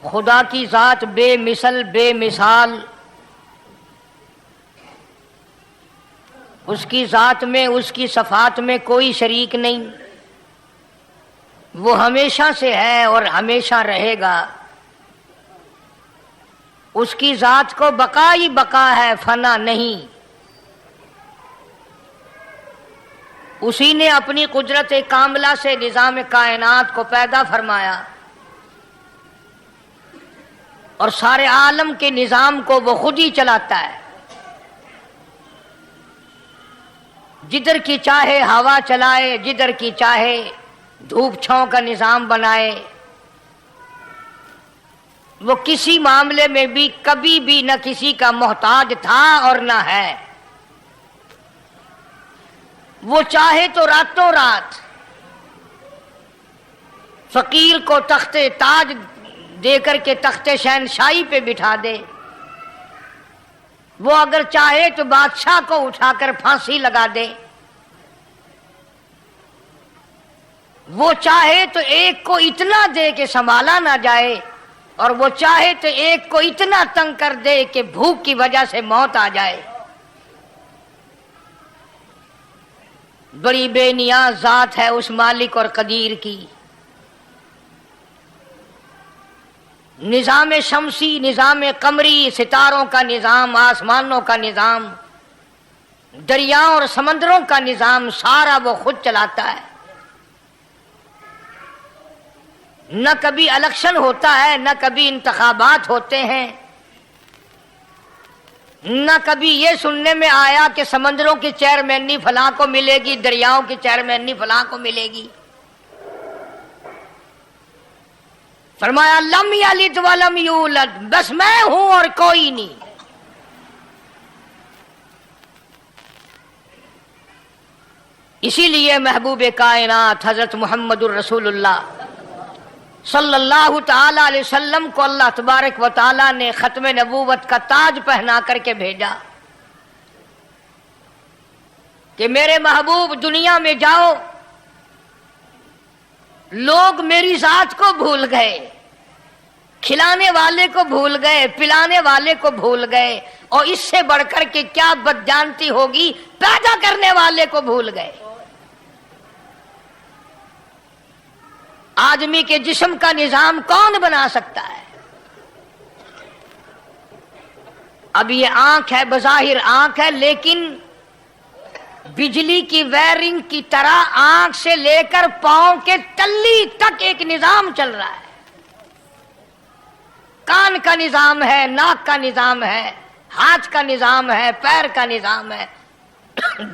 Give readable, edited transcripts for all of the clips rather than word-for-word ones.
خدا کی ذات بے مثل بے مثال، اس کی ذات میں اس کی صفات میں کوئی شریک نہیں، وہ ہمیشہ سے ہے اور ہمیشہ رہے گا، اس کی ذات کو بقا ہی بقا ہے، فنا نہیں۔ اسی نے اپنی قدرت کاملہ سے نظام کائنات کو پیدا فرمایا اور سارے عالم کے نظام کو وہ خود ہی چلاتا ہے، جدھر کی چاہے ہوا چلائے، جدھر کی چاہے دھوپ چھاؤں کا نظام بنائے، وہ کسی معاملے میں بھی کبھی بھی نہ کسی کا محتاج تھا اور نہ ہے۔ وہ چاہے تو راتوں رات فقیر کو تخت تاج دے کر کے تخت شہنشاہی پہ بٹھا دے، وہ اگر چاہے تو بادشاہ کو اٹھا کر پھانسی لگا دے، وہ چاہے تو ایک کو اتنا دے کہ سنبھالا نہ جائے، اور وہ چاہے تو ایک کو اتنا تنگ کر دے کہ بھوک کی وجہ سے موت آ جائے۔ بڑی بے نیاز ذات ہے اس مالک اور قدیر کی۔ نظام شمسی، نظام قمری، ستاروں کا نظام، آسمانوں کا نظام، دریاؤں اور سمندروں کا نظام، سارا وہ خود چلاتا ہے۔ نہ کبھی الیکشن ہوتا ہے، نہ کبھی انتخابات ہوتے ہیں، نہ کبھی یہ سننے میں آیا کہ سمندروں کی چیئرمینی فلاں کو ملے گی، دریاؤں کی چیئرمینی فلاں کو ملے گی۔ فرمایا لم یلد ولم یولد، بس میں ہوں اور کوئی نہیں۔ اسی لیے محبوب کائنات حضرت محمد الرسول اللہ صلی اللہ تعالی علیہ وسلم کو اللہ تبارک و تعالی نے ختم نبوت کا تاج پہنا کر کے بھیجا کہ میرے محبوب دنیا میں جاؤ، لوگ میری ذات کو بھول گئے، کھلانے والے کو بھول گئے، پلانے والے کو بھول گئے، اور اس سے بڑھ کر کے کیا بدجانتی ہوگی، پیدا کرنے والے کو بھول گئے۔ آدمی کے جسم کا نظام کون بنا سکتا ہے؟ اب یہ آنکھ ہے، بظاہر آنکھ ہے، لیکن بجلی کی وائرنگ کی طرح آنکھ سے لے کر پاؤں کے تلی تک ایک نظام چل رہا ہے۔ کان کا نظام ہے، ناک کا نظام ہے، ہاتھ کا نظام ہے، پیر کا نظام ہے،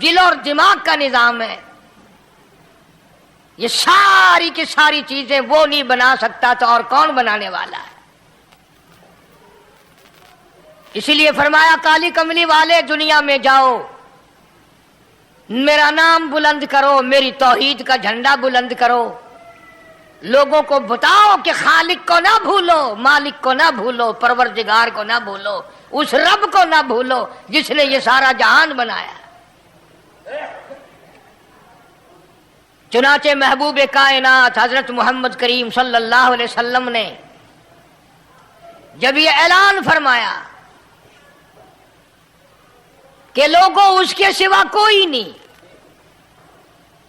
دل اور دماغ کا نظام ہے۔ یہ ساری کی ساری چیزیں وہ نہیں بنا سکتا تو اور کون بنانے والا ہے؟ اسی لیے فرمایا کالی کملی والے دنیا میں جاؤ، میرا نام بلند کرو، میری توحید کا جھنڈا بلند کرو، لوگوں کو بتاؤ کہ خالق کو نہ بھولو، مالک کو نہ بھولو، پروردگار کو نہ بھولو، اس رب کو نہ بھولو جس نے یہ سارا جہان بنایا۔ چنانچہ محبوب کائنات حضرت محمد کریم صلی اللہ علیہ وسلم نے جب یہ اعلان فرمایا کہ لوگوں اس کے سوا کوئی نہیں،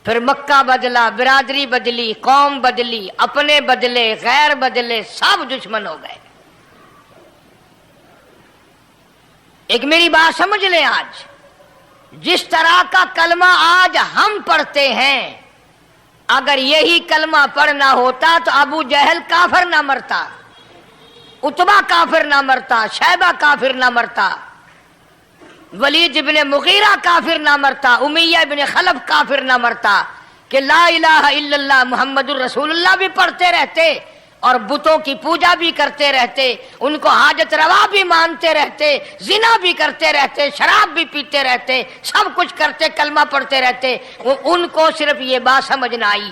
پھر مکہ بدلا، برادری بدلی، قوم بدلی، اپنے بدلے، غیر بدلے، سب دشمن ہو گئے۔ ایک میری بات سمجھ لیں، آج جس طرح کا کلمہ آج ہم پڑھتے ہیں، اگر یہی کلمہ پڑھنا ہوتا تو ابو جہل کافر نہ مرتا، عتبہ کافر نہ مرتا، شیبہ کافر نہ مرتا، ولید ابن مغیرہ کافر نہ مرتا، امیہ ابن خلف کافر نہ مرتا، کہ لا الہ الا اللہ محمد الرسول اللہ بھی پڑھتے رہتے اور بتوں کی پوجا بھی کرتے رہتے، ان کو حاجت روا بھی مانتے رہتے، زنا بھی کرتے رہتے، شراب بھی پیتے رہتے، سب کچھ کرتے، کلمہ پڑھتے رہتے، ان کو صرف یہ بات سمجھ نہ آئی،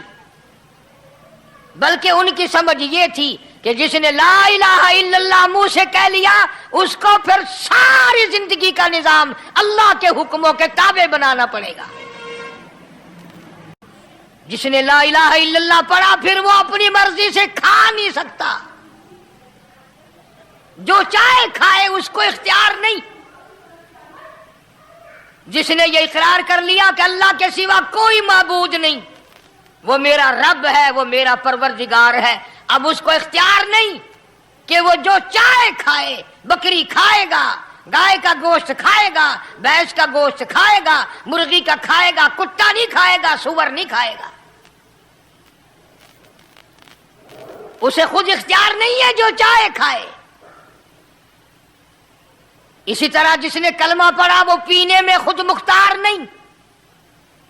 بلکہ ان کی سمجھ یہ تھی کہ جس نے لا الہ الا اللہ منہ سے کہہ لیا، اس کو پھر ساری زندگی کا نظام اللہ کے حکموں کے تابع بنانا پڑے گا۔ جس نے لا الہ الا اللہ پڑھا، پھر وہ اپنی مرضی سے کھا نہیں سکتا، جو چاہے کھائے اس کو اختیار نہیں. جس نے یہ اقرار کر لیا کہ اللہ کے سوا کوئی معبود نہیں، وہ میرا رب ہے، وہ میرا پروردگار ہے، اب اس کو اختیار نہیں کہ وہ جو چاہے کھائے. بکری کھائے گا، گائے کا گوشت کھائے گا، بھینس کا گوشت کھائے گا، مرغی کا کھائے گا، کتا نہیں کھائے گا، سور نہیں کھائے گا. اسے خود اختیار نہیں ہے، جو چاہے کھائے. اسی طرح جس نے کلمہ پڑھا وہ پینے میں خود مختار نہیں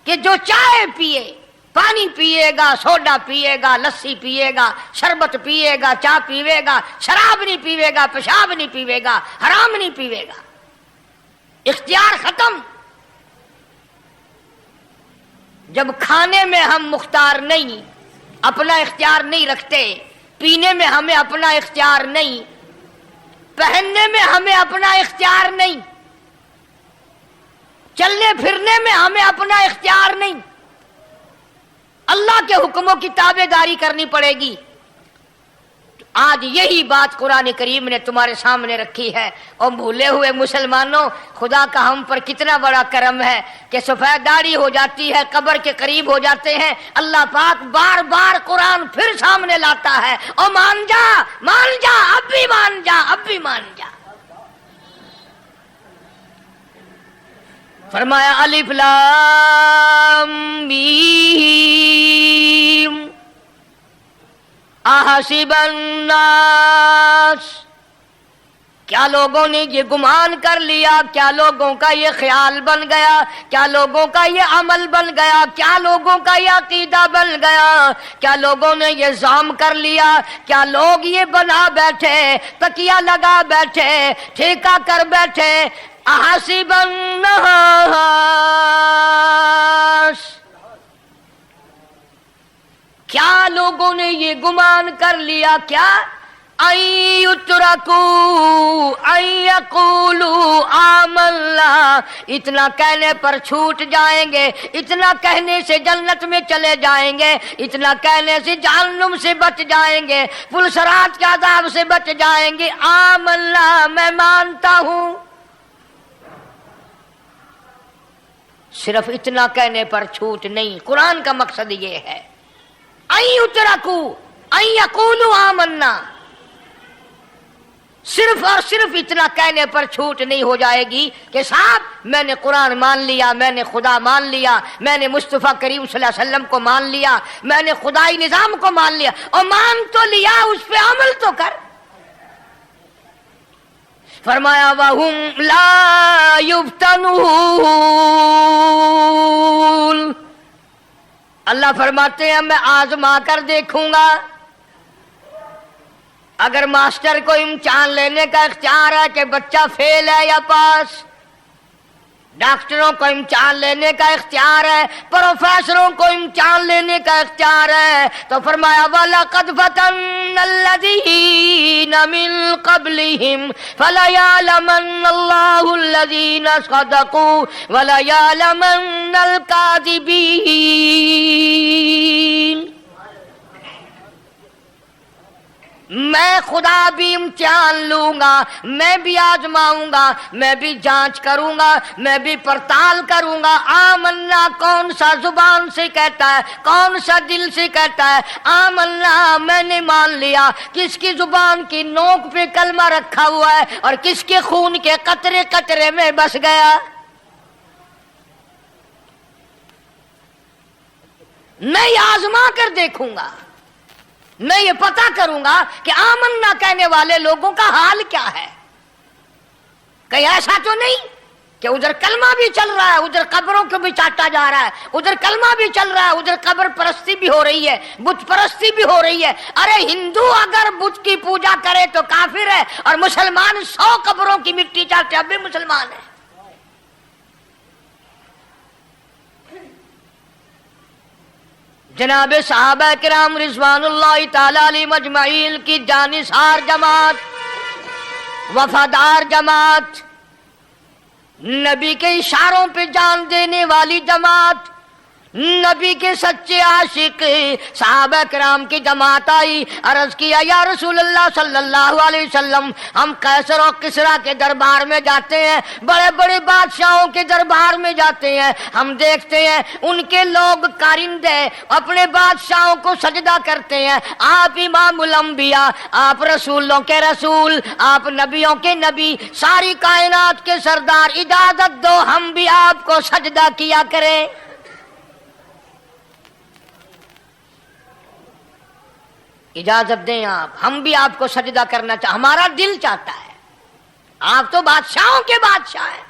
کہ جو چاہے پیے. پانی پیے گا، سوڈا پیے گا، لسی پیے گا، شربت پیے گا، چائے پیے گا، شراب نہیں پیے گا، پیشاب نہیں پیے گا، حرام نہیں پیے گا. اختیار ختم. جب کھانے میں ہم مختار نہیں، اپنا اختیار نہیں رکھتے، پینے میں ہمیں اپنا اختیار نہیں، پہننے میں ہمیں اپنا اختیار نہیں، چلنے پھرنے میں ہمیں اپنا اختیار نہیں، اللہ کے حکموں کی تابع داری کرنی پڑے گی. آج یہی بات قرآن کریم نے تمہارے سامنے رکھی ہے. اور بھولے ہوئے مسلمانوں، خدا کا ہم پر کتنا بڑا کرم ہے کہ سفید داڑھی ہو جاتی ہے، قبر کے قریب ہو جاتے ہیں، اللہ پاک بار بار قرآن پھر سامنے لاتا ہے، اور مان جا، مان جا، اب بھی مان جا، اب بھی مان جا. فرمایا الف لام میم احسب الناس، کیا لوگوں نے یہ گمان کر لیا، کیا لوگوں کا یہ خیال بن گیا، کیا لوگوں کا یہ عمل بن گیا، کیا لوگوں کا یہ عقیدہ بن گیا، کیا لوگوں نے یہ ظام کر لیا، کیا لوگ یہ بنا بیٹھے، تکیہ لگا بیٹھے، ٹھیکہ کر بیٹھے. احسب الناس، کیا لوگوں نے یہ گمان کر لیا، کیا ان یترکوا ان یقولوا آمنا، اتنا کہنے پر چھوٹ جائیں گے، اتنا کہنے سے جنت میں چلے جائیں گے، اتنا کہنے سے جہنم سے بچ جائیں گے، پلسرات کے عذاب سے بچ جائیں گے. آمنا، میں مانتا ہوں. صرف اتنا کہنے پر چھوٹ نہیں، قرآن کا مقصد یہ ہے ان یترکوا ان یقولوا آمنا. صرف اور صرف اتنا کہنے پر چھوٹ نہیں ہو جائے گی کہ صاحب میں نے قرآن مان لیا، میں نے خدا مان لیا، میں نے مصطفیٰ کریم صلی اللہ علیہ وسلم کو مان لیا، میں نے خدائی نظام کو مان لیا. اور مان تو لیا، اس پہ عمل تو کر. فرمایا وَهُمْ لَا يُفْتَنُونَ، اللہ فرماتے ہیں میں آزما کر دیکھوں گا. اگر ماسٹر کو امتحان لینے کا اختیار ہے کہ بچہ فیل ہے یا پاس، ڈاکٹروں کو امتحان لینے کا اختیار ہے، پروفیسروں کو امتحان لینے کا اختیار ہے، تو فرمایا وَلَقَدْ فَتَنَّ الَّذِينَ مِن قَبْلِهِمْ فَلَيَعْلَمَنَّ اللَّهُ الَّذِينَ صَدَقُوا وَلَيَعْلَمَنَّ الْكَاذِبِينَ. میں خدا بھی امتحان لوں گا، میں بھی آزماؤں گا، میں بھی جانچ کروں گا، میں بھی پڑتال کروں گا. آمنا کون سا زبان سے کہتا ہے، کون سا دل سے کہتا ہے آمنا میں نے مان لیا، کس کی زبان کی نوک پہ کلمہ رکھا ہوا ہے اور کس کے خون کے قطرے قطرے میں بس گیا. میں یہ آزما کر دیکھوں گا، میں یہ پتہ کروں گا کہ آمنا کہنے والے لوگوں کا حال کیا ہے. کہیں ایسا تو نہیں کہ ادھر کلمہ بھی چل رہا ہے، ادھر قبروں کو بھی چاٹا جا رہا ہے، ادھر کلمہ بھی چل رہا ہے، ادھر قبر پرستی بھی ہو رہی ہے، بت پرستی بھی ہو رہی ہے. ارے ہندو اگر بت کی پوجا کرے تو کافر ہے، اور مسلمان 100 قبروں کی مٹی چاٹے اب بھی مسلمان ہے. جناب صحابہ کرام رضوان اللہ تعالی علیہم اجمعین کی جانثار جماعت، وفادار جماعت، نبی کے اشاروں پہ جان دینے والی جماعت، نبی کے سچے عاشق صحابہ کرام کی جماعت آئی، عرض کیا یا رسول اللہ صلی اللہ علیہ وسلم، ہم قیصر اور کسریٰ کے دربار میں جاتے ہیں، بڑے بڑے بادشاہوں کے دربار میں جاتے ہیں، ہم دیکھتے ہیں ان کے لوگ کارندے اپنے بادشاہوں کو سجدہ کرتے ہیں، آپ امام الانبیاء، آپ رسولوں کے رسول، آپ نبیوں کے نبی، ساری کائنات کے سردار، اجازت دو ہم بھی آپ کو سجدہ کیا کریں۔ اجازت دیں آپ، ہم بھی آپ کو سجدہ کرنا چاہتے، ہمارا دل چاہتا ہے، آپ تو بادشاہوں کے بادشاہ ہیں۔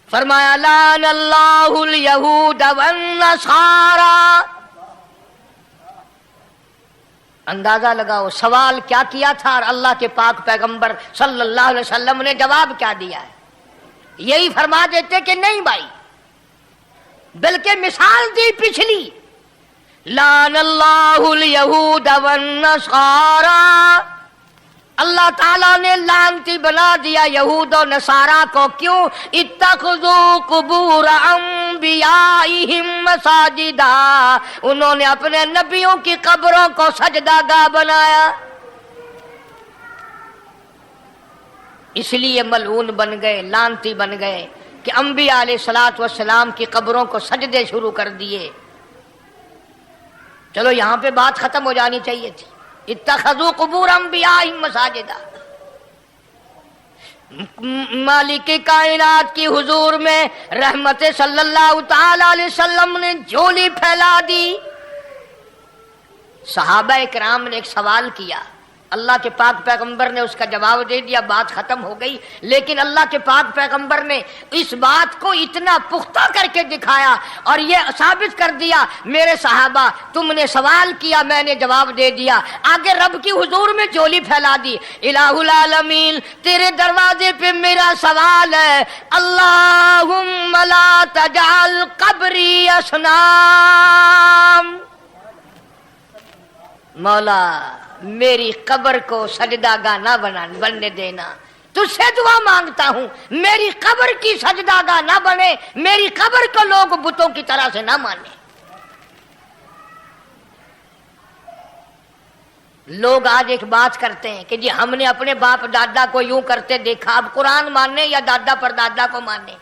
فرمایا لعن اللہ الیہود والنصارى۔ اندازہ لگاؤ سوال کیا کیا تھا اور اللہ کے پاک پیغمبر صلی اللہ علیہ وسلم نے جواب کیا دیا ہے؟ یہی فرما دیتے کہ نہیں بھائی، بلکہ مثال دی پچھلی، لعن اللہ الیہود والنصارى، اللہ تعالیٰ نے لعنتی بنا دیا یہود و نصارہ کو، کیوں؟ اتخذوا قبور انبیائہم مساجدا، انہوں نے اپنے نبیوں کی قبروں کو سجدہ گاہ بنایا، اس لیے ملعون بن گئے، لعنتی بن گئے کہ انبیاء علیہ الصلوۃ والسلام کی قبروں کو سجدے شروع کر دیے۔ چلو یہاں پہ بات ختم ہو جانی چاہیے تھی، اتخذوا قبور انبیائہم مساجدا۔ مالک کائنات کی حضور میں رحمت صلی اللہ تعالی علیہ وسلم نے جھولی پھیلا دی۔ صحابہ کرام نے ایک سوال کیا، اللہ کے پاک پیغمبر نے اس کا جواب دے دیا، بات ختم ہو گئی، لیکن اللہ کے پاک پیغمبر نے اس بات کو اتنا پختہ کر کے دکھایا اور یہ ثابت کر دیا، میرے صحابہ تم نے سوال کیا، میں نے جواب دے دیا، آگے رب کی حضور میں جھولی پھیلا دی۔ الہ العالمین تیرے دروازے پہ میرا سوال ہے، اللہم لا تجعل قبری اصنام، مولا میری قبر کو سجدہ گاہ نہ بننے دینا، تجھ سے دعا مانگتا ہوں میری قبر کی سجدہ گاہ نہ بنے، میری قبر کو لوگ بتوں کی طرح سے نہ مانے۔ لوگ آج ایک بات کرتے ہیں کہ جی ہم نے اپنے باپ دادا کو یوں کرتے دیکھا، اب قرآن ماننے یا دادا پر دادا کو ماننے؟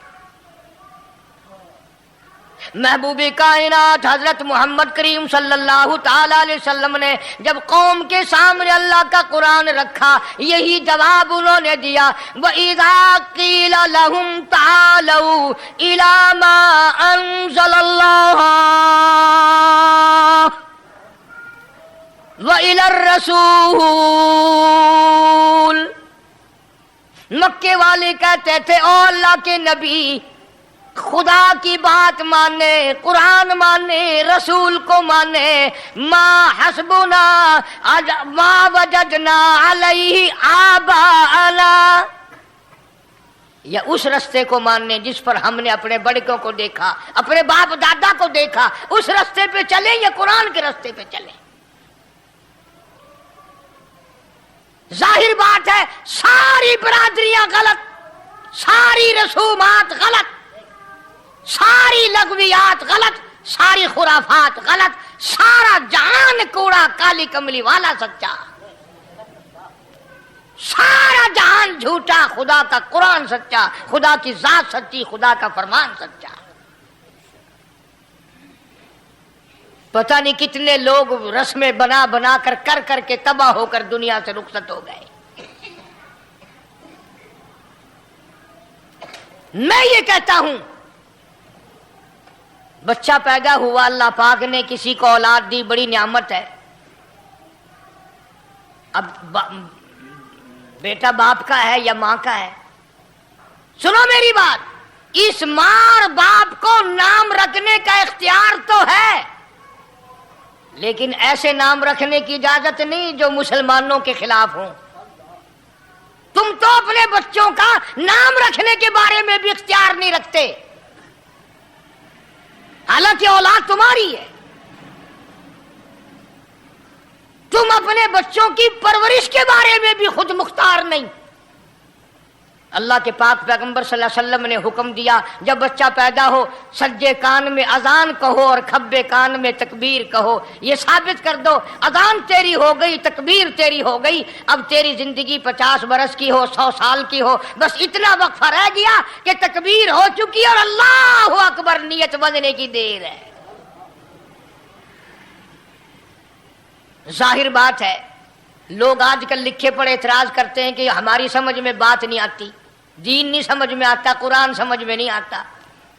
محبوب کائنات حضرت محمد کریم صلی اللہ تعالی علیہ وسلم نے جب قوم کے سامنے اللہ کا قرآن رکھا، یہی جواب انہوں نے دیا، وَإِذَا قِيلَ لَهُمْ تَعَالَوْا إِلَى مَا أَنزَلَ اللَّهُ وَإِلَى الرَّسُولِ، مکے والے کہتے تھے او اللہ کے نبی، خدا کی بات مانے، قرآن مانے، رسول کو مانے، ما حسبنا ما وجدنا علیہ آباءنا، یا اس رستے کو ماننے جس پر ہم نے اپنے بڑکوں کو دیکھا، اپنے باپ دادا کو دیکھا، اس رستے پہ چلیں یا قرآن کے رستے پہ چلیں؟ ظاہر بات ہے ساری برادریاں غلط، ساری رسومات غلط، ساری لغویات غلط، ساری خرافات غلط، سارا جہان کوڑا، کالی کملی والا سچا، سارا جہان جھوٹا، خدا کا قرآن سچا، خدا کی ذات سچی، خدا کا فرمان سچا۔ پتہ نہیں کتنے لوگ رسمیں بنا بنا کر کر کے تباہ ہو کر دنیا سے رخصت ہو گئے۔ میں یہ کہتا ہوں بچہ پیدا ہوا، اللہ پاک نے کسی کو اولاد دی، بڑی نعمت ہے۔ اب بیٹا باپ کا ہے یا ماں کا ہے؟ سنو میری بات، اس ماں اور باپ کو نام رکھنے کا اختیار تو ہے، لیکن ایسے نام رکھنے کی اجازت نہیں جو مسلمانوں کے خلاف ہوں۔ تم تو اپنے بچوں کا نام رکھنے کے بارے میں بھی اختیار نہیں رکھتے، حالانکہ اولاد تمہاری ہے۔ تم اپنے بچوں کی پرورش کے بارے میں بھی خود مختار نہیں، اللہ کے پاک پیغمبر صلی اللہ علیہ وسلم نے حکم دیا جب بچہ پیدا ہو سجے کان میں اذان کہو اور کھبے کان میں تکبیر کہو. یہ ثابت کر دو اذان تیری ہو گئی, تکبیر تیری ہو گئی, اب تیری زندگی 50 برس کی ہو 100 سال کی ہو, بس اتنا وقفہ رہ گیا کہ تکبیر ہو چکی اور اللہ اکبر نیت بندنے کی دیر ہے. ظاہر بات ہے لوگ آج کل لکھے پڑے اعتراض کرتے ہیں کہ ہماری سمجھ میں بات نہیں آتی, دین نہیں سمجھ میں آتا, قرآن سمجھ میں نہیں آتا.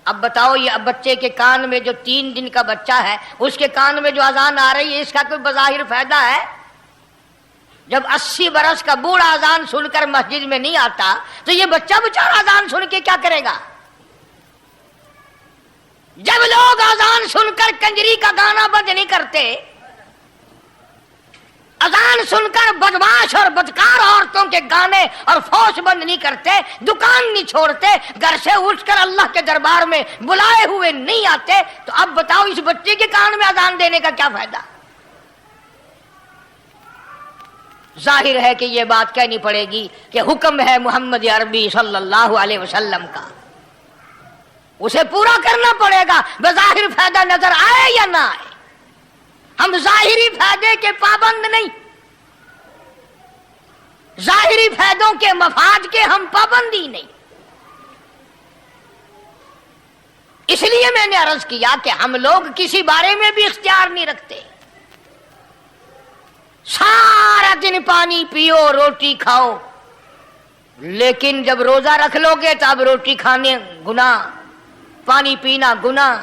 اب بتاؤ یہ اب بچے کے کان میں جو 3 دن کا بچہ ہے اس کے کان میں جو اذان آ رہی ہے اس کا کوئی بظاہر فائدہ ہے؟ جب 80 برس کا بوڑھا اذان سن کر مسجد میں نہیں آتا تو یہ بچہ بیچارہ اذان سن کے کیا کرے گا؟ جب لوگ اذان سن کر کنجری کا گانا بند نہیں کرتے, اذان سن کر بدماش اور بدکار عورتوں کے گانے اور فوش بند نہیں کرتے, دکان نہیں چھوڑتے, گھر سے اٹھ کر اللہ کے دربار میں بلائے ہوئے نہیں آتے, تو اب بتاؤ اس بچے کے کان میں اذان دینے کا کیا فائدہ؟ ظاہر ہے کہ یہ بات کہنی پڑے گی کہ حکم ہے محمد عربی صلی اللہ علیہ وسلم کا, اسے پورا کرنا پڑے گا بظاہر فائدہ نظر آئے یا نہ آئے. ہم ظاہری فائدے کے پابند نہیں, ظاہری فائدوں کے مفاد کے ہم پابندی نہیں. اس لیے میں نے عرض کیا کہ ہم لوگ کسی بارے میں بھی اختیار نہیں رکھتے. سارا دن پانی پیو روٹی کھاؤ, لیکن جب روزہ رکھ لو گے تو اب روٹی کھانے گناہ, پانی پینا گناہ.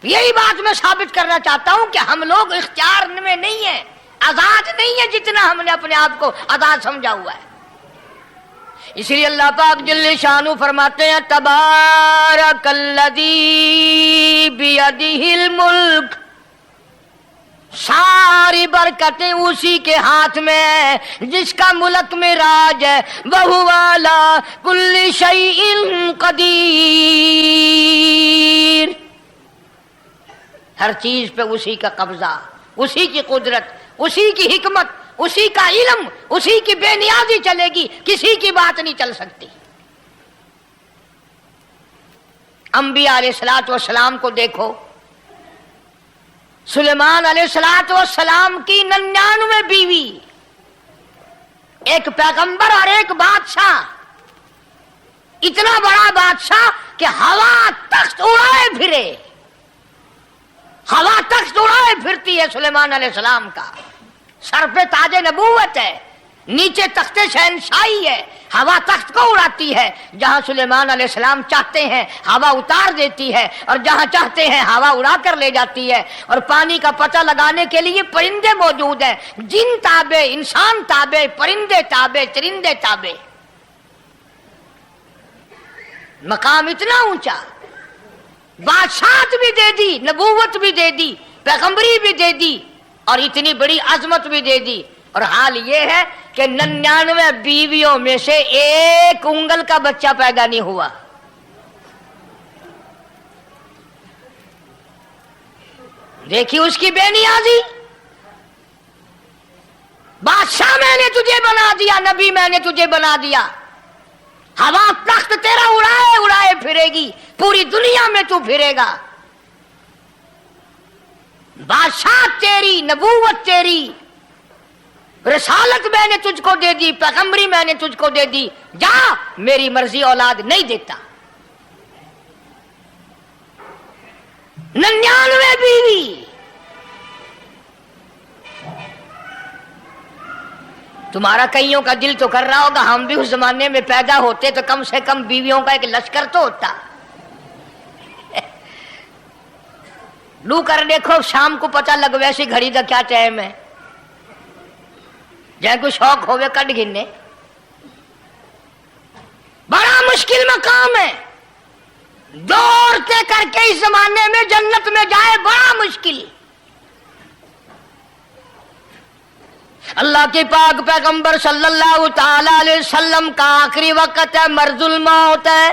یہی بات میں ثابت کرنا چاہتا ہوں کہ ہم لوگ اختیار میں نہیں ہیں, آزاد نہیں ہے جتنا ہم نے اپنے آپ کو آزاد سمجھا ہوا ہے. اس لیے اللہ پاک جل شانہ فرماتے ہیں تبارک الذی بیدہ الملک, ساری برکتیں اسی کے ہاتھ میں ہیں جس کا ملک میں راج ہے. وَهُوَ عَلَىٰ كُلِّ شَيْءٍ قدیر, ہر چیز پہ اسی کا قبضہ, اسی کی قدرت, اسی کی حکمت, اسی کا علم, اسی کی بے نیازی چلے گی, کسی کی بات نہیں چل سکتی. انبیاء علیہ الصلوۃ والسلام کو دیکھو, سلیمان علیہ الصلوۃ والسلام کی 99 بیوی, ایک پیغمبر اور ایک بادشاہ, اتنا بڑا بادشاہ کہ ہوا تخت اڑائے پھرے, ہوا تخت اڑائے پھرتی ہے سلیمان علیہ السلام کا. سر پہ تاج نبوت ہے, نیچے تخت شہنشاہی ہے, ہوا تخت کو اڑاتی ہے. جہاں سلیمان علیہ السلام چاہتے ہیں ہوا اتار دیتی ہے, اور جہاں چاہتے ہیں ہوا اڑا کر لے جاتی ہے. اور پانی کا پتہ لگانے کے لیے پرندے موجود ہیں, جن تابع, انسان تابع, پرندے تابع, چرندے تابع. مقام اتنا اونچا, بادشاہت بھی دے دی, نبوت بھی دے دی, پیغمبری بھی دے دی, اور اتنی بڑی عظمت بھی دے دی. اور حال یہ ہے کہ 99 بیویوں میں سے ایک انگل کا بچہ پیدا نہیں ہوا. دیکھی اس کی بے نیازی. بادشاہ میں نے تجھے بنا دیا, نبی میں نے تجھے بنا دیا, ہوا تخت تیرا اڑائے اڑائے پھرے گی, پوری دنیا میں تو پھرے گا. بادشاہ تیری, نبوت تیری, رسالت میں نے تجھ کو دے دی, پیغمبری میں نے تجھ کو دے دی, جا میری مرضی اولاد نہیں دیتا. 99 بیوی. تمہارا کئیوں کا دل تو کر رہا ہوگا ہم بھی اس زمانے میں پیدا ہوتے تو کم سے کم بیویوں کا ایک لشکر تو ہوتا. لو کر دیکھو شام کو پتہ لگ ویسی گھڑی کا کیا ٹائم ہے, جائے کوئی شوق ہوئے کٹ گننے. بڑا مشکل مقام ہے, دوڑتے کر کے اس زمانے میں جنت میں جائے بڑا مشکل. اللہ کے پاک پیغمبر صلی اللہ تعالی علیہ وسلم کا آخری وقت ہے, مرض الموت ہے,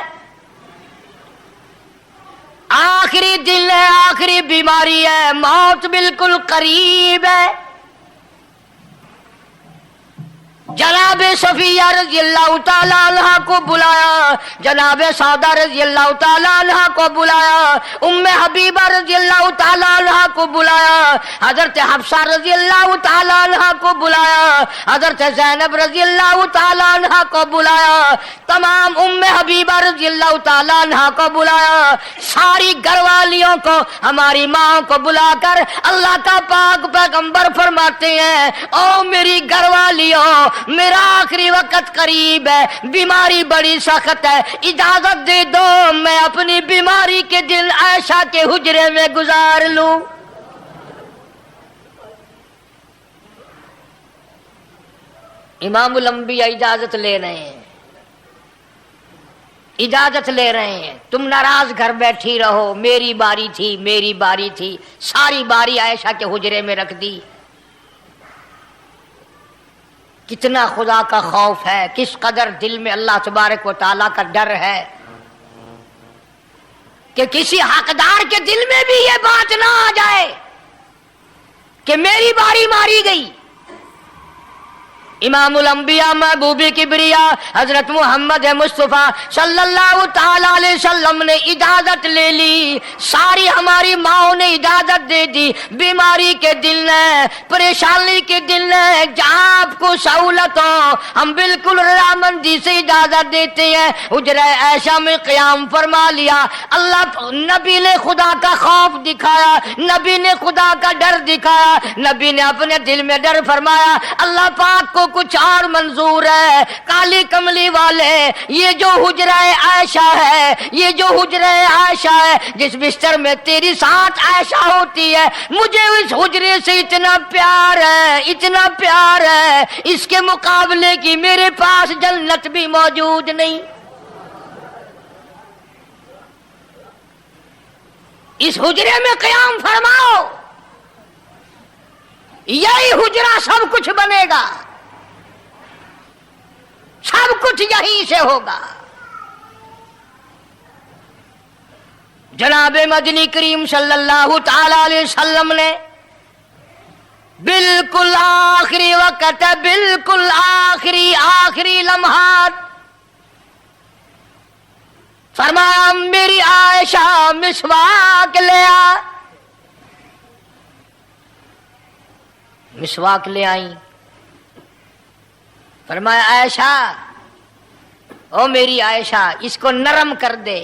آخری دن ہے, آخری بیماری ہے, موت بالکل قریب ہے. जनाब सफिया रजी अल्लाह ताला अन्हा को बुलाया, जनाब सौदा रजी अल्लाह ताला अन्हा को बुलाया, उम्मे हबीबा रजी अल्लाह ताला अन्हा को बुलाया, हजरत हफ्सा रजी अल्लाह ताला अन्हा को बुलाया, हजरत ज़ैनब रजी अल्लाह ताला अन्हा को बुलाया, तमाम उम्मे हबीबा रजी अल्लाह ताला अन्हा को बुलाया, सारी घरवालियों को, हमारी माँ को बुलाकर अल्लाह का पाक पैगंबर फरमाते हैं, ओ मेरी घरवालियों, मेरा आखिरी वक्त करीब है, बीमारी बड़ी सख्त है, इजाजत दे दो मैं अपनी बीमारी के दिन आयशा के हुजरे में गुजार लूं। इमामुल अंबिया इजाजत ले रहे हैं, इजाजत ले रहे हैं, तुम नाराज घर बैठी रहो, मेरी बारी थी, मेरी बारी थी, सारी बारी आयशा के हुजरे में रख दी। कितना खुदा का खौफ है, किस कदर दिल में अल्लाह तबारक व तआला का डर है कि किसी हकदार के दिल में भी ये बात ना आ जाए कि मेरी बारी मारी गई। इमामुल अंबिया महबूबी किबरिया हजरत मोहम्मद मुस्तफा सल्लल्लाहु ताला अलैहि वसल्लम ने इजाजत ले ली, सारी हमारी माओ ने इजाजत दे दी। बीमारी के दिन है, परेशानी के दिन है, जहाँ आपको सहूलत हो हम बिल्कुल रजामंदी से इजाजत देते हैं। हुजरा ऐशा में क़याम फरमा लिया, अल्लाह नबी ने खुदा का खौफ दिखाया, नबी ने खुदा का डर दिखाया, नबी ने अपने दिल में डर फरमाया अल्लाह पाक को कुछ और मंजूर है। काली कमली वाले, ये जो हुजरा आयशा है, ये जो हुजरा आयशा है, जिस बिस्तर में तेरी साथ आयशा होती है, मुझे इस हुजरे से इतना प्यार है, इतना प्यार है, इसके मुकाबले की मेरे पास जन्नत भी मौजूद नहीं। इस हुजरे में क़याम फरमाओ, यही हुजरा सब कुछ बनेगा, सब कुछ यहीं से होगा। जनाबे मदनी करीम सल्लल्लाहु ताला अलैहि वसल्लम ने बिल्कुल आखिरी वक्त, बिल्कुल आखिरी लम्हात फरमाया मेरी आयशा मिसवाक ले आ। मिसवाक ले आई, फरमाया आयशा, ओ मेरी आयशा, इसको नरम कर दे,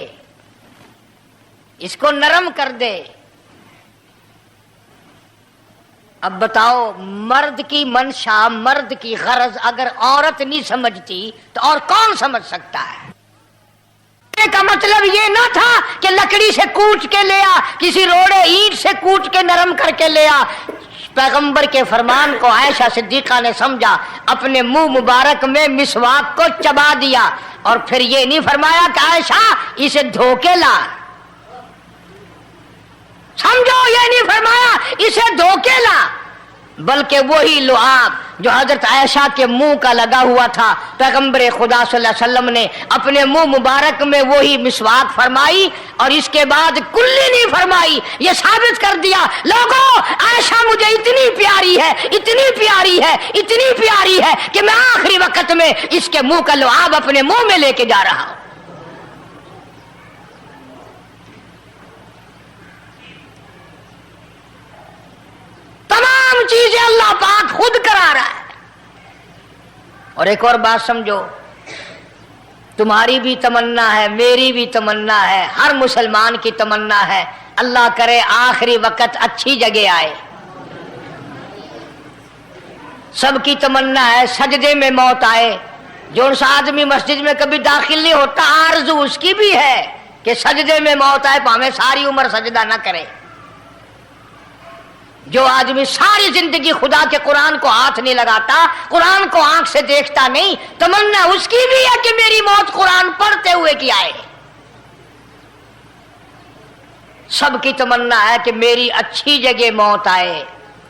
इसको नरम कर दे। अब बताओ, मर्द की मंशा, मर्द की गरज अगर औरत नहीं समझती तो और कौन समझ सकता है? का मतलब ये ना था कि लकड़ी से कूट के ले आ, किसी रोड़े ईंट से कूट के नरम करके ले आ। पैगंबर के फरमान को आयशा सिद्दीका ने समझा, अपने मुंह मुबारक में मिसवाक को चबा दिया और फिर ये नहीं फरमाया कि आयशा इसे धो के ला, समझो, ये नहीं फरमाया इसे धो के ला, बल्कि वही लुआब जो हजरत आयशा के मुंह का लगा हुआ था, पैगंबर खुदा सल्लल्लाहु अलैहि वसल्लम ने अपने मुंह मुबारक में वही मिसवाक फरमाई और इसके बाद कुल्ली नहीं फरमाई। ये साबित कर दिया, लोगों, आयशा मुझे इतनी प्यारी है, इतनी प्यारी है, इतनी प्यारी है कि मैं आखिरी वक्त में इसके मुंह का लुआब अपने मुंह में लेके जा रहा हूं। तमाम चीजें अल्लाह पाक खुद करा रहा है। और एक और बात समझो, तुम्हारी भी तमन्ना है, मेरी भी तमन्ना है, हर मुसलमान की तमन्ना है, अल्लाह करे आखिरी वक्त अच्छी जगह आए। सबकी तमन्ना है सजदे में मौत आए। जो सा आदमी मस्जिद में कभी दाखिल नहीं होता, आरज़ू उसकी भी है कि सजदे में मौत आए, भावें सारी उम्र सजदा ना करे। जो आदमी सारी जिंदगी खुदा के कुरान को हाथ नहीं लगाता, कुरान को आंख से देखता नहीं, तमन्ना उसकी भी है कि मेरी मौत कुरान पढ़ते हुए की आए। सबकी तमन्ना है कि मेरी अच्छी जगह मौत आए,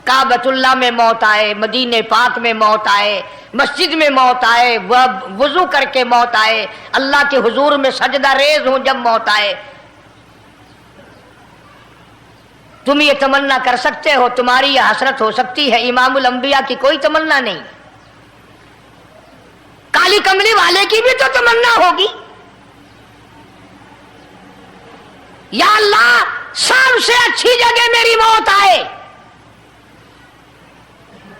काबतुल्लाह में मौत आए, मदीने पाक में मौत आए, मस्जिद में मौत आए, वजू करके मौत आए, अल्लाह के हुजूर में सजदा रेज हो जब मौत आए। तुम ये तमन्ना कर सकते हो, तुम्हारी यह हसरत हो सकती है। इमामुल अंबिया की कोई तमन्ना नहीं। काली कमली वाले की भी तो तमन्ना होगी, या अल्लाह सबसे अच्छी जगह मेरी मौत आए।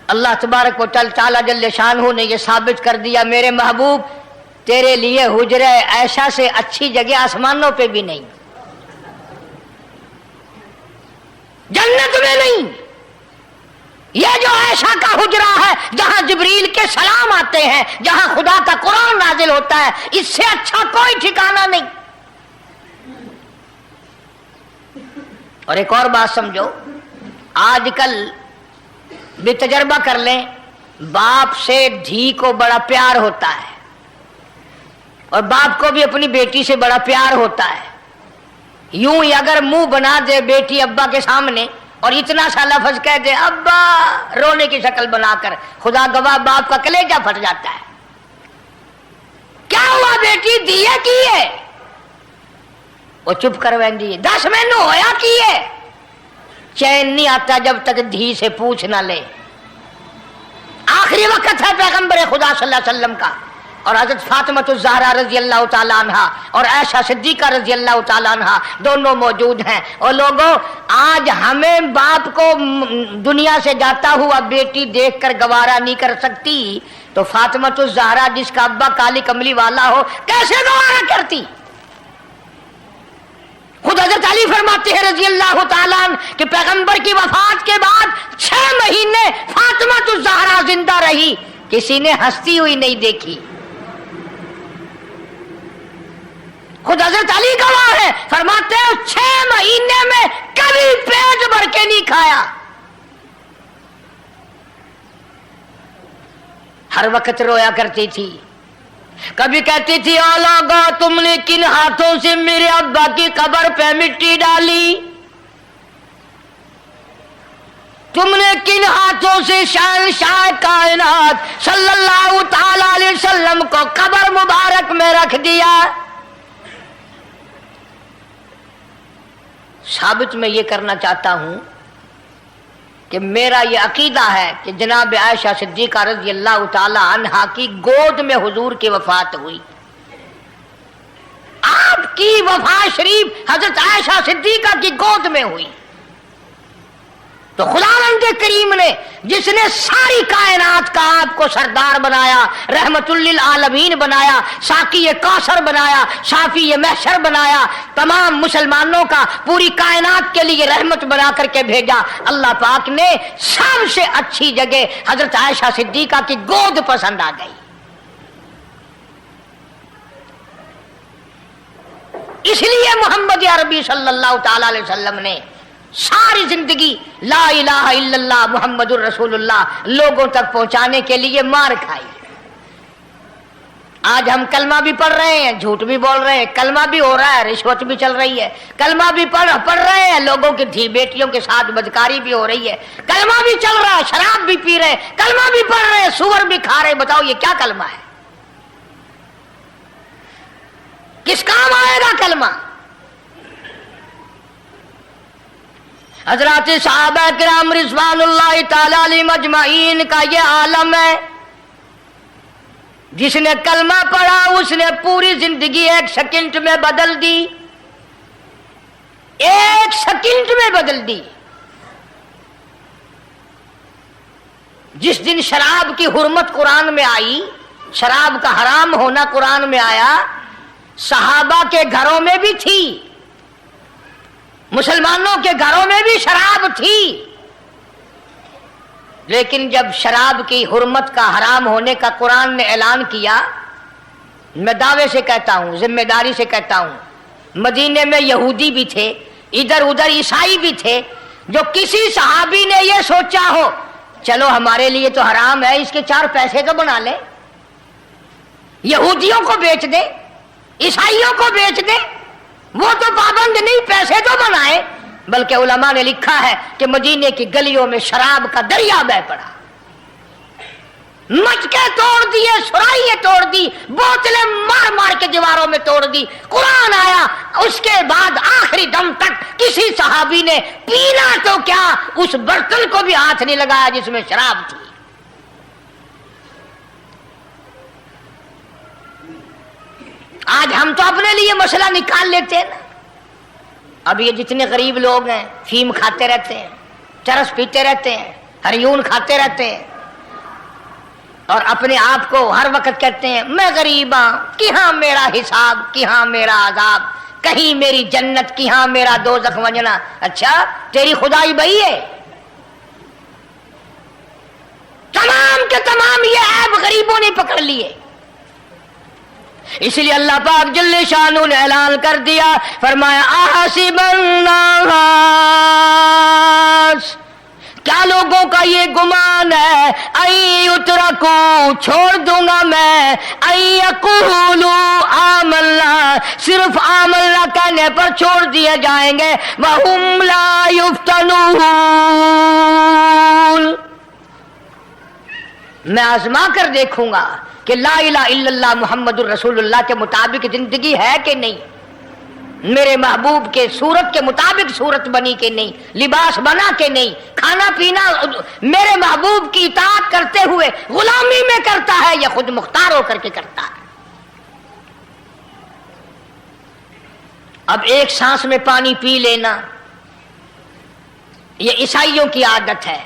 अल्लाह तबारक व तआला जल्ले शानहू ने यह साबित कर दिया, मेरे महबूब तेरे लिए हुजरे ऐशा से अच्छी जगह आसमानों पे भी नहीं, जन्नत में नहीं। यह जो ऐशा का हुजरा है जहां जिब्रील के सलाम आते हैं, जहां खुदा का कुरान नाजिल होता है, इससे अच्छा कोई ठिकाना नहीं। और एक और बात समझो, आजकल भी तजर्बा कर लें, बाप से धी को बड़ा प्यार होता है और बाप को भी अपनी बेटी से बड़ा प्यार होता है। यूं ही अगर मुंह बना दे बेटी अब्बा के सामने और इतना सा लफ्ज कह दे अब्बा, रोने की शक्ल बनाकर, खुदा गवाह बाप का कलेजा फट जाता है। क्या हुआ बेटी, दिए की है? वो चुप करवेंदी, 10 मैनू होया की है। चैन नहीं आता जब तक धी से पूछ ना ले। आखिरी वक्त है पैगंबर खुदा सल्लल्लाहु अलैहि वसल्लम का, और हजरत फातिमा ज़हरा रजी अल्लाह तआला अन्हा और आयशा सिद्दीका रजी अल्लाह तआला अन्हा दोनों मौजूद हैं। और लोगों, आज हमें बाप को दुनिया से जाता हुआ बेटी देखकर गवारा नहीं कर सकती, तो फातिमा ज़हरा जिसका अब्बा काली कमली वाला हो कैसे गवारा करती? खुद हजरत अली फरमाते हैं रजी अल्लाह तआला अन्हु कि पैगंबर की वफात के बाद 6 महीने फातिमा ज़हरा जिंदा रही, किसी ने हंसती हुई नहीं देखी। खुद हजरत अली गवाह है, फरमाते हैं 6 महीने में कभी पेट भर के नहीं खाया। हर वक्त रोया करती थी। कभी कहती थी, ओ लोगो, तुमने किन हाथों से मेरे अब्बा की कब्र पे मिट्टी डाली? तुमने किन हाथों से शहंशाह कायनात सल्लल्लाहु ताला अलैहि वसल्लम को कब्र मुबारक में रख दिया? साबित मैं ये करना चाहता हूं कि मेरा ये अकीदा है कि जनाब आयशा सिद्दीका रज़ी अल्लाह ताला अन्हा की गोद में हुजूर की वफात हुई। आपकी वफात शरीफ हजरत आयशा सिद्दीका की गोद में हुई। तो खुदावंद करीम ने जिसने सारी कायनात का आपको सरदार बनाया, रहमतुल लिल आलमीन बनाया, साकी कौसर बनाया, शाफी महशर बनाया, तमाम मुसलमानों का पूरी कायनात के लिए रहमत बना करके भेजा, अल्लाह पाक ने सबसे अच्छी जगह हजरत आयशा सिद्दीका की गोद पसंद आ गई। इसलिए मोहम्मद अरबी सल्लल्लाहु ताला अलैहि वसल्लम ने सारी जिंदगी ला इलाहा इल्लल्लाह मुहम्मदुर रसूलुल्लाह लोगों तक पहुंचाने के लिए मार खाई। आज हम कलमा भी पढ़ रहे हैं, झूठ भी बोल रहे हैं, कलमा भी हो रहा है, रिश्वत भी चल रही है, कलमा भी पढ़ रहे हैं, लोगों की धी बेटियों के साथ बदकारी भी हो रही है, कलमा भी चल रहा है, शराब भी पी रहे, कलमा भी पढ़ रहे हैं, सुअर भी खा रहे। बताओ ये क्या कलमा है? किस काम आएगा कलमा? हजरत सहाबा किराम रिज़वानुल्लाहि ताला अलैहिम अजमाइन का ये आलम है, जिसने कलमा पढ़ा उसने पूरी जिंदगी 1 सेकंड में बदल दी, 1 सेकंड में बदल दी। जिस दिन शराब की हुर्मत कुरान में आई, शराब का हराम होना कुरान में आया, सहाबा के घरों में भी थी, मुसलमानों के घरों में भी शराब थी, लेकिन जब शराब की हुर्मत का हराम होने का कुरान ने ऐलान किया, मैं दावे से कहता हूं, जिम्मेदारी से कहता हूं, मदीने में यहूदी भी थे, इधर उधर ईसाई भी थे, जो किसी सहाबी ने यह सोचा हो चलो हमारे लिए तो हराम है, इसके 4 पैसे तो बना ले, यहूदियों को बेच दे, ईसाइयों को बेच दे, वो तो पाबंद नहीं, पैसे तो बनाए। बल्कि उलमा ने लिखा है कि मदीने की गलियों में शराब का दरिया बह पड़ा, मटके तोड़ दिए, सुराइयां तोड़ दी, बोतलें मार मार के दीवारों में तोड़ दी। कुरान आया, उसके बाद आखिरी दम तक किसी सहाबी ने पीना तो क्या, उस बर्तन को भी हाथ नहीं लगाया जिसमें शराब थी। आज हम तो अपने लिए मसला निकाल लेते हैं ना। अब ये जितने गरीब लोग हैं फीम खाते रहते हैं, चरस पीते रहते हैं, हरियून खाते रहते हैं और अपने आप को हर वक्त कहते हैं मैं गरीब हूं, कि हाँ मेरा हिसाब, कि हाँ मेरा आजाब, कहीं मेरी जन्नत, कि हाँ मेरा दोज़ख वंजना। अच्छा तेरी खुदाई बही है? तमाम के तमाम ये ऐब गरीबों ने पकड़ लिए। इसलिए अल्लाह पाक जल्ले शानु ने ऐलान कर दिया, फरमाया आसिबन्नास, क्या लोगों का ये गुमान है, आई उतरा को छोड़ दूंगा मैं, आई यकूलू आमल्ला, सिर्फ आमल्ला कहने पर छोड़ दिए जाएंगे, वहुम ला युफ्तनून, मैं आजमा कर देखूंगा कि ला इलाहा इल्लल्लाह मुहम्मदुर रसूलुल्लाह के मुताबिक जिंदगी है कि नहीं, मेरे महबूब के सूरत के मुताबिक सूरत बनी के नहीं, लिबास बना के नहीं, खाना पीना मेरे महबूब की इताअत करते हुए गुलामी में करता है या खुद मुख्तार होकर के करता है। अब एक सांस में पानी पी लेना ये ईसाइयों की आदत है।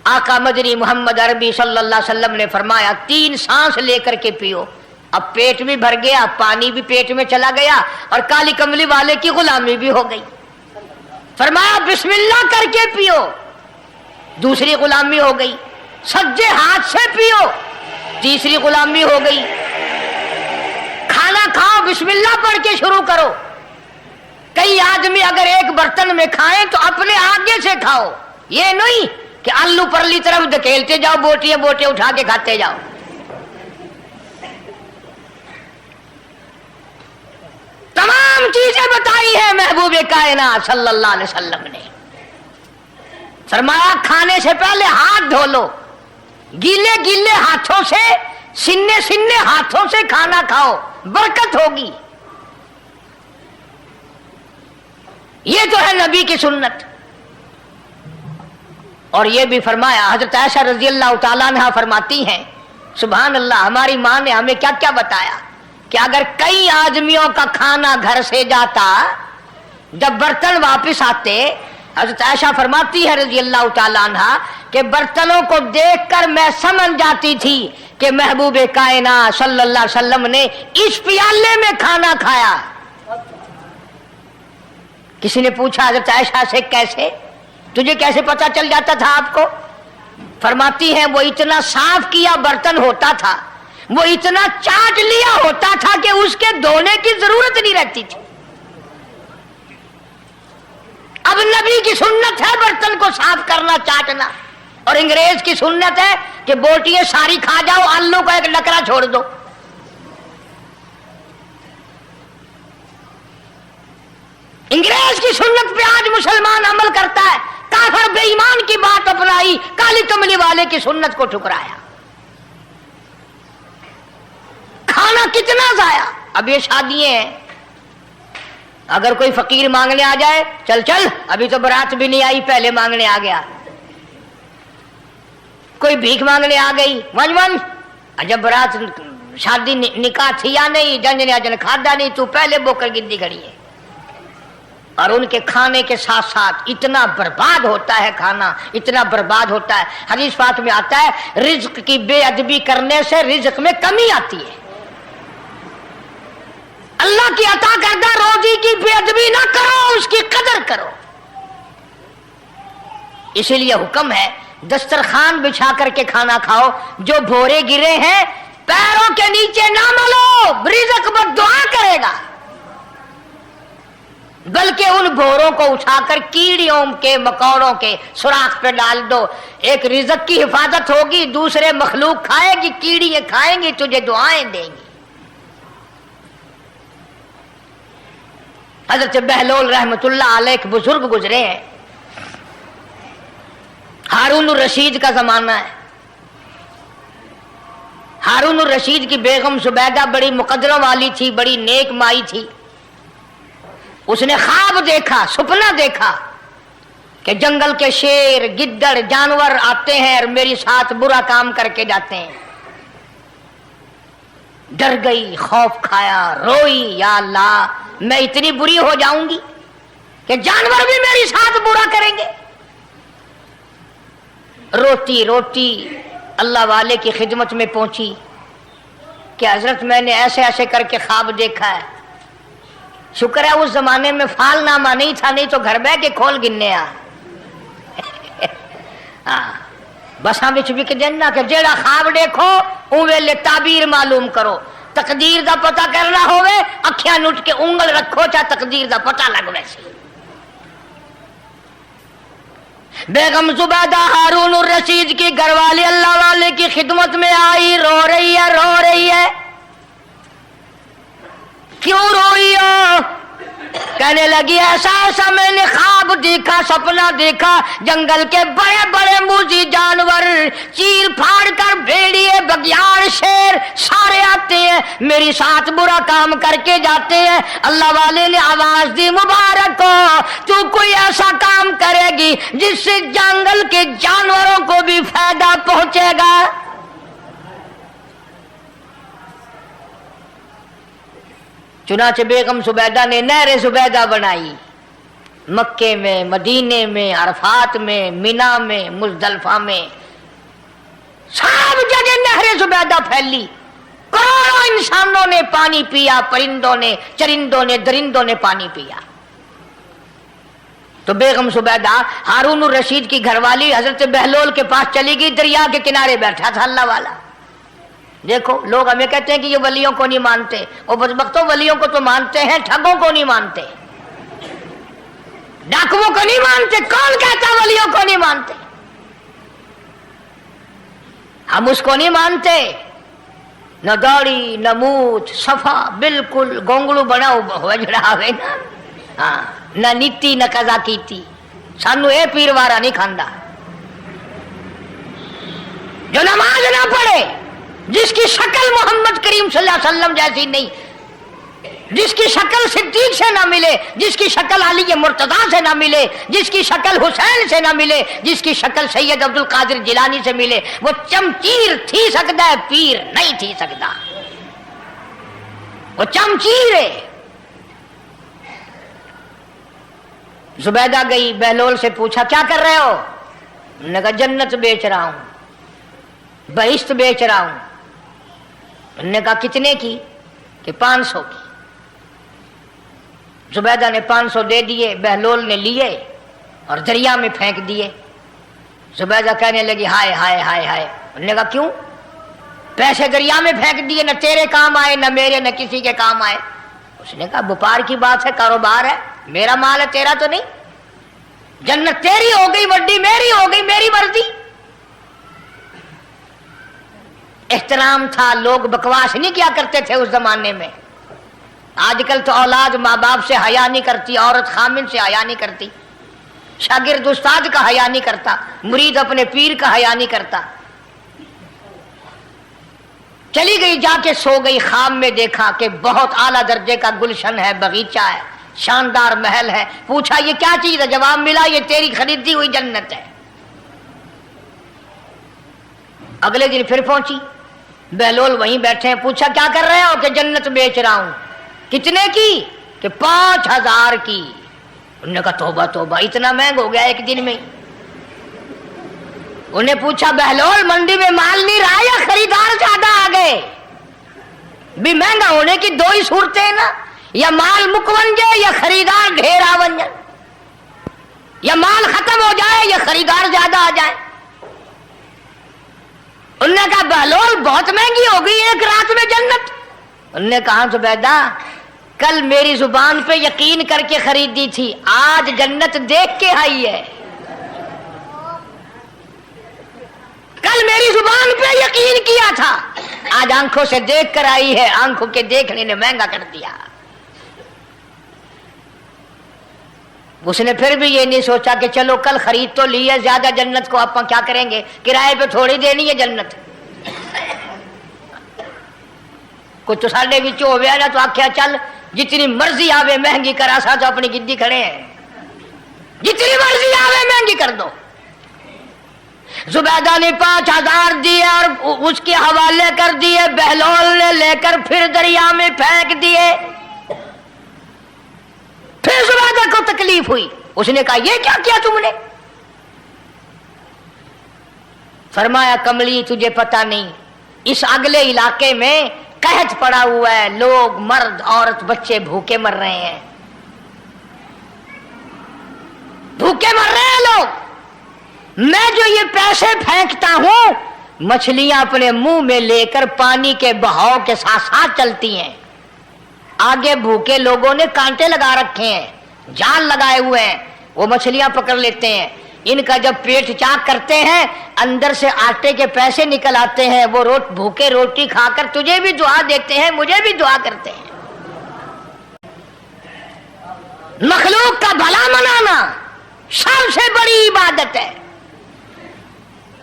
आका मदनी मोहम्मद अरबी सल्लल्लाहु अलैहि वसल्लम ने फरमाया 3 सांस लेकर के पियो। अब पेट भी भर गया, पानी भी पेट में चला गया और काली कमली वाले की गुलामी भी हो गई। फरमाया बिस्मिल्लाह करके पियो, दूसरी गुलामी हो गई। सज्जे हाथ से पियो, तीसरी गुलामी हो गई। खाना खाओ बिस्मिल्लाह पढ़ के शुरू करो। कई आदमी अगर एक बर्तन में खाएं तो अपने आगे से खाओ, ये नहीं कि आलू परली तरफ धकेलते जाओ, बोटियां बोटियां उठा के खाते जाओ। तमाम चीजें बताई है महबूब कायनात सल्लल्लाहु अलैहि वसल्लम ने। फरमाया खाने से पहले हाथ धो लो, गीले गीले हाथों से, सिन्ने सिन्ने हाथों से खाना खाओ, बरकत होगी। ये तो है नबी की सुन्नत। और ये भी फरमाया, हजरत आयशा रजी अल्लाह तआला अन्हा फरमाती हैं, सुभान अल्लाह, हमारी माँ ने हमें क्या क्या बताया कि अगर कई आदमियों का खाना घर से जाता, जब बर्तन वापस आते, हजरत आयशा फरमाती है रजी अल्लाह तआला अन्हा कि बर्तनों को देखकर मैं समझ जाती थी कि महबूब कायनात सल्लल्लाहु अलैहि वसल्लम ने इस प्याले में खाना खाया। किसी ने पूछा हजरत आयशा से, कैसे, तुझे कैसे पता चल जाता था आपको? फरमाती है वो इतना साफ किया बर्तन होता था, वो इतना चाट लिया होता था कि उसके धोने की जरूरत नहीं रहती थी। अब नबी की सुन्नत है बर्तन को साफ करना, चाटना, और अंग्रेज की सुन्नत है कि बोटियां सारी खा जाओ, आलू का एक लकड़ा छोड़ दो। अंग्रेज की सुन्नत पे आज मुसलमान अमल करता है, काफिर बेईमान की बात अपनाई, काली कमली वाले की सुन्नत को ठुकराया। खाना कितना जाया। अब ये शादियां हैं, अगर कोई फकीर मांगने आ जाए, चल चल अभी तो बारात भी नहीं आई, पहले मांगने आ गया। कोई भीख मांगने आ गई, वन वन, जब बारात शादी निकाह थी या नहीं, जंज ने अजन खादा नहीं, तू पहले बोकर गिद्दी खड़ी है। और उनके खाने के साथ साथ इतना बर्बाद होता है खाना, इतना बर्बाद होता है। हदीस पाक में आता है रिज्क की बेअदबी करने से रिज्क में कमी आती है। अल्लाह की अता करदा रोजी की बेअदबी ना करो, उसकी कदर करो। इसीलिए हुक्म है दस्तरखान बिछा करके खाना खाओ। जो भोरे गिरे हैं पैरों के नीचे ना मलो, रिज्क बद्दुआ करेगा, बल्कि उन भोरों को उठाकर कीड़ियों के मकौड़ों के सुराख पे डाल दो। एक रिज्क की हिफाजत होगी, दूसरे मखलूक खाएगी, कीड़ियां खाएंगी, तुझे दुआएं देंगी। हजरत बहलोल रहमतुल्लाह अलैह एक बुजुर्ग गुजरे हैं, हारून रशीद का जमाना है। हारून रशीद की बेगम सुबैदा बड़ी मुकद्दरों वाली थी, बड़ी नेक माई थी। उसने ख्वाब देखा, सपना देखा कि जंगल के शेर, गिद्दड़, जानवर आते हैं और मेरे साथ बुरा काम करके जाते हैं। डर गई, खौफ खाया, रोई, या अल्लाह मैं इतनी बुरी हो जाऊंगी कि जानवर भी मेरे साथ बुरा करेंगे। रोती रोती अल्लाह वाले की खिदमत में पहुंची कि हजरत मैंने ऐसे ऐसे करके ख्वाब देखा है। शुक्र है उस जमाने में फालनामा नहीं था, नहीं तो घर बह के खोल गिनने आ बसा बिच बिक देना कि जेड़ा ख्वाब देखो उवेले ताबीर मालूम करो। तकदीर दा पता करना होवे अखियां नुट के उंगल रखो चाहे तकदीर दा पता लग वैसे। बेगम जुबैदा हारून रशीद की घरवाली अल्लाह वाले की खिदमत में आई, रो रही है, रो रही है। क्यों रोई हो? कहने लगी ऐसा ऐसा मैंने ख्वाब देखा, सपना देखा, जंगल के बड़े बड़े मूजी जानवर चीर फाड़ कर भेड़िए, बगियाड़, शेर सारे आते हैं, मेरी साथ बुरा काम करके जाते हैं। अल्लाह वाले ने आवाज दी, मुबारक हो, तू कोई ऐसा काम करेगी जिससे जंगल के जानवरों को भी फायदा पहुंचेगा। चुनाचे बेगम जुबैदा ने नहर जुबैदा बनाई। मक्के में, मदीने में, अरफात में, मिना में, मुजदलफा में, सब जगह नहर जुबैदा फैली। करोड़ों इंसानों ने पानी पिया, परिंदों ने, चरिंदों ने, दरिंदों ने पानी पिया। तो बेगम जुबैदा हारून रशीद की घरवाली हजरत बहलोल के पास चली गई, दरिया के किनारे बैठा था अल्लाह वाला। देखो लोग हमें कहते हैं कि ये वलियों को नहीं मानते, और बदबख्तों वलियों को तो मानते हैं, ठगों को नहीं मानते, डाकुओं को नहीं मानते। कौन कहता वलियों को नहीं मानते? हम उसको नहीं मानते, न दाढ़ी न मूछ, सफा बिल्कुल गोंगलू बना हुआ जड़ावे ना, हाँ, न नीति न कजा कीती, सानू ए पीरवारा नहीं खांदा। जो नमाज ना पढ़े, जिसकी शक्ल मोहम्मद करीम सल्लल्लाहु अलैहि वसल्लम जैसी नहीं, जिसकी शक्ल सिद्दीक से ना मिले, जिसकी शक्ल अली मुर्तजा से ना मिले, जिसकी शक्ल हुसैन से ना मिले, जिसकी शक्ल सैयद अब्दुल कादिर जिलानी से मिले, वो चमचीर थी सकता है, पीर नहीं थी सकता। वो चमचीर है। जुबैदा गई, बहलोल से पूछा क्या कर रहे हो? उन्होंने कहा जन्नत बेच रहा हूं, बहिश्त बेच रहा हूं। उन्होंने कहा कितने की? कि 500 की। जुबैदा ने 500 दे दिए, बहलोल ने लिए और दरिया में फेंक दिए। जुबैदा कहने लगी हाय हाय हाय हाय। उन्होंने कहा क्यों? पैसे दरिया में फेंक दिए, न तेरे काम आए, न मेरे, न किसी के काम आए। उसने कहा व्यापार की बात है, कारोबार है, मेरा माल है, तेरा तो नहीं। जन्नत तेरी हो गई, वड्डी मेरी हो गई, मेरी मर्जी। एहतराम था, लोग बकवास नहीं किया करते थे उस जमाने में। आजकल तो औलाद माँ बाप से हया नहीं करती, औरत खामिन से हया नहीं करती, शागिर्द उस्ताद का हया नहीं करता, मुरीद अपने पीर का हया नहीं करता। चली गई, जाके सो गई। ख्वाब में देखा कि बहुत आला दर्जे का गुलशन है, बगीचा है, शानदार महल है। पूछा ये क्या चीज है? जवाब मिला ये तेरी खरीदी हुई जन्नत है। अगले दिन फिर पहुंची, बहलोल वहीं बैठे हैं। पूछा क्या कर रहे हो? कि जन्नत बेच रहा हूं। कितने की? कि 5000 की। उन्होंने कहा तौबा तौबा, इतना महंगा हो गया एक दिन में। उन्हें पूछा बहलोल मंडी में माल नहीं रहा या खरीदार ज्यादा आ गए? भी महंगा होने की दो ही सूरतें हैं ना, या माल मुकवन जाए या खरीदार ढेर आवन जाए, या माल खत्म हो जाए या खरीदार ज्यादा आ जाए। उन्होंने कहा बहलोल बहुत महंगी हो गई एक रात में जन्नत। उन्होंने कहा जुबैदा कल मेरी जुबान पे यकीन करके खरीदी थी, आज जन्नत देख के आई है। कल मेरी जुबान पे यकीन किया था, आज आंखों से देख कर आई है। आंखों के देखने ने महंगा कर दिया। उसने फिर भी ये नहीं सोचा कि चलो कल खरीद तो ली है ज्यादा जन्नत को, आप क्या करेंगे, किराए पे थोड़ी देनी है जन्नत। कुछ तो साढ़े बिच हो गया ना, तो आख्या चल जितनी मर्जी आवे महंगी करा सा, तो अपनी गिद्दी खड़े हैं, जितनी मर्जी आवे महंगी कर दो। زبیدہ نے 5000 دیے اور اس کے حوالے کر دیے، بہلول نے لے کر پھر دریا میں پھینک دیے۔ پھر زبیدہ کو تکلیف ہوئی، اس نے کہا یہ کیا کیا تم نے؟ فرمایا کملی تجھے پتہ نہیں، اس اگلے علاقے میں قحط پڑا ہوا ہے، لوگ مرد عورت بچے بھوکے مر رہے ہیں، بھوکے مر رہے ہیں لوگ، میں جو یہ پیسے پھینکتا ہوں مچھلیاں اپنے منہ میں لے کر پانی کے بہاؤ کے ساتھ ساتھ چلتی ہیں، آگے بھوکے لوگوں نے کانٹے لگا رکھے ہیں، جال لگائے ہوئے ہیں، وہ مچھلیاں پکڑ لیتے ہیں، ان کا جب پیٹ چاک کرتے ہیں اندر سے آٹے کے پیسے نکل آتے ہیں، وہ بھوکے روٹی کھا کر تجھے بھی دعا دیتے ہیں، مجھے بھی دعا کرتے ہیں۔ مخلوق کا بھلا منانا سب سے بڑی عبادت ہے۔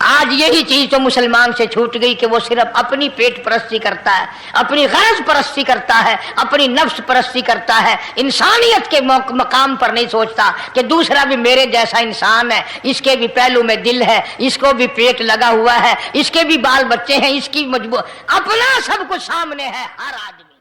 آج یہی چیز تو مسلمان سے چھوٹ گئی کہ وہ صرف اپنی پیٹ پرستی کرتا ہے، اپنی غرض پرستی کرتا ہے، اپنی نفس پرستی کرتا ہے، انسانیت کے مقام پر نہیں سوچتا کہ دوسرا بھی میرے جیسا انسان ہے، اس کے بھی پہلو میں دل ہے، اس کو بھی پیٹ لگا ہوا ہے، اس کے بھی بال بچے ہیں، اس کی اپنا سب کچھ سامنے ہے ہر آدمی۔